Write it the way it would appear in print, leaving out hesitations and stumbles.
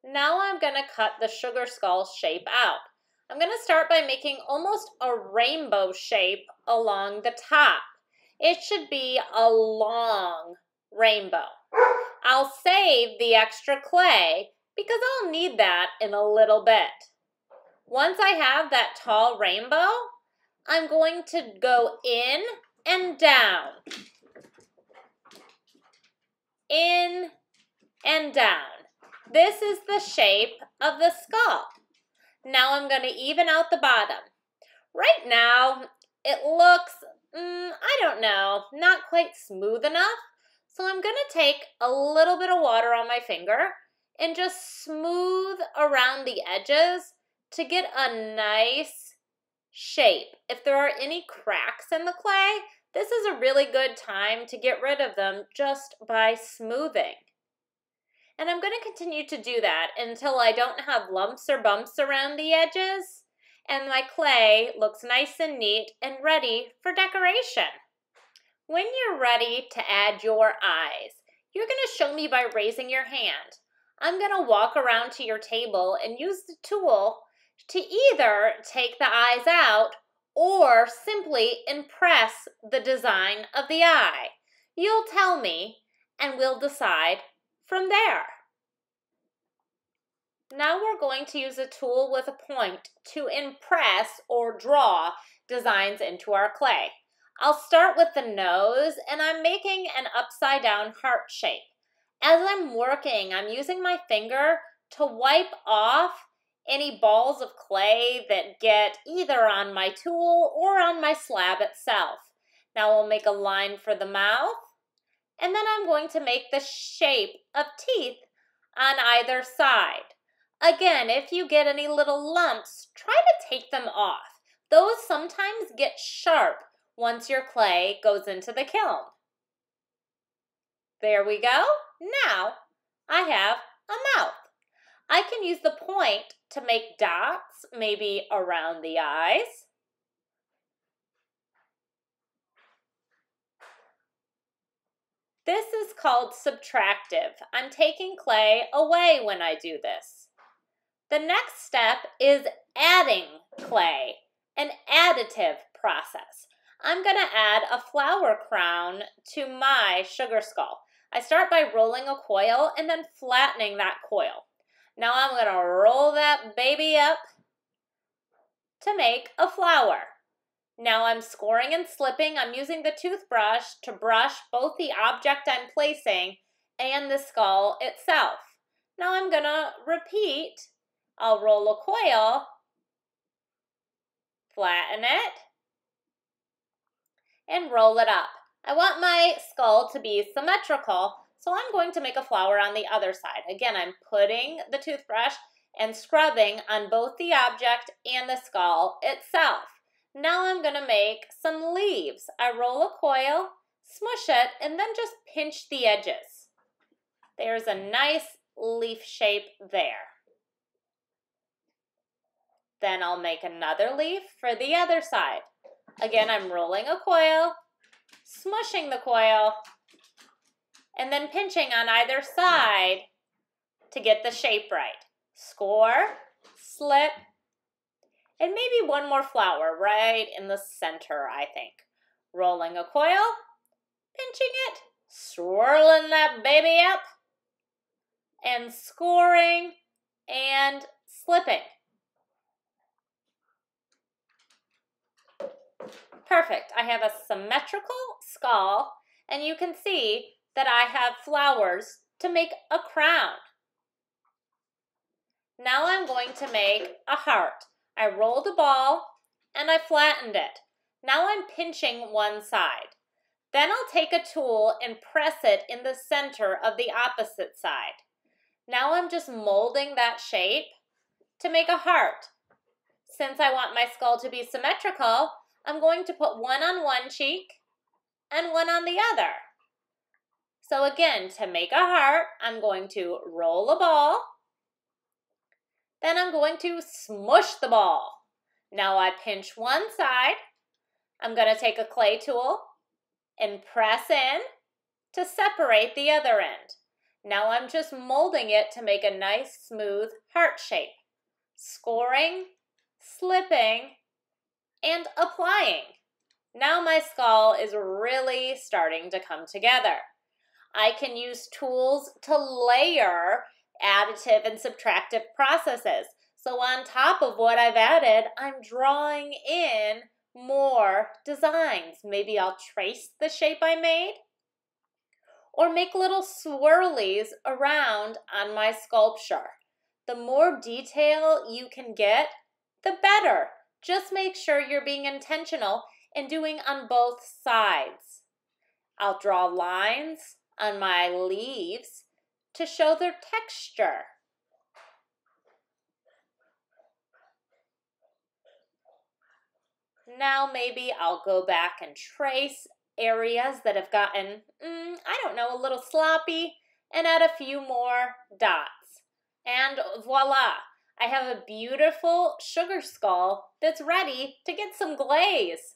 Now I'm going to cut the sugar skull shape out. I'm going to start by making almost a rainbow shape along the top. It should be a long rainbow. I'll save the extra clay because I'll need that in a little bit. Once I have that tall rainbow, I'm going to go in and down. In and down. This is the shape of the skull. Now I'm going to even out the bottom. Right now, it looks, I don't know, not quite smooth enough. So I'm going to take a little bit of water on my finger and just smooth around the edges to get a nice shape. If there are any cracks in the clay, this is a really good time to get rid of them just by smoothing. And I'm going to continue to do that until I don't have lumps or bumps around the edges and my clay looks nice and neat and ready for decoration. When you're ready to add your eyes, you're going to show me by raising your hand. I'm going to walk around to your table and use the tool to either take the eyes out or simply impress the design of the eye. You'll tell me and we'll decide from there. Now we're going to use a tool with a point to impress or draw designs into our clay. I'll start with the nose and I'm making an upside down heart shape. As I'm working, I'm using my finger to wipe off any balls of clay that get either on my tool or on my slab itself. Now we'll make a line for the mouth, and then I'm going to make the shape of teeth on either side. Again, if you get any little lumps, try to take them off. Those sometimes get sharp once your clay goes into the kiln. There we go. Now I have a mouth. I can use the point to make dots, maybe around the eyes. This is called subtractive. I'm taking clay away when I do this. The next step is adding clay, an additive process. I'm going to add a flower crown to my sugar skull. I start by rolling a coil and then flattening that coil. Now I'm going to roll that baby up to make a flower. Now I'm scoring and slipping. I'm using the toothbrush to brush both the object I'm placing and the skull itself. Now I'm going to repeat. I'll roll a coil, flatten it, and roll it up. I want my skull to be symmetrical, so I'm going to make a flower on the other side. Again, I'm putting the toothbrush and scrubbing on both the object and the skull itself. Now I'm going to make some leaves. I roll a coil, smush it, and then just pinch the edges. There's a nice leaf shape there. Then I'll make another leaf for the other side. Again, I'm rolling a coil, smushing the coil, and then pinching on either side to get the shape right. Score, slip, and maybe one more flower right in the center, I think. Rolling a coil, pinching it, swirling that baby up, and scoring and slipping. Perfect. I have a symmetrical skull, and you can see that I have flowers to make a crown. Now I'm going to make a heart. I rolled a ball and I flattened it. Now I'm pinching one side. Then I'll take a tool and press it in the center of the opposite side. Now I'm just molding that shape to make a heart. Since I want my skull to be symmetrical, I'm going to put one on one cheek and one on the other. So again, to make a heart, I'm going to roll a ball. Then I'm going to smush the ball. Now I pinch one side. I'm going to take a clay tool and press in to separate the other end. Now I'm just molding it to make a nice, smooth heart shape. Scoring, slipping, and applying. Now my skull is really starting to come together. I can use tools to layer additive and subtractive processes. So on top of what I've added, I'm drawing in more designs. Maybe I'll trace the shape I made or make little swirlies around on my sculpture. The more detail you can get, the better. Just make sure you're being intentional and doing on both sides. I'll draw lines on my leaves to show their texture. Now maybe I'll go back and trace areas that have gotten, a little sloppy, and add a few more dots. And voila, I have a beautiful sugar skull that's ready to get some glaze.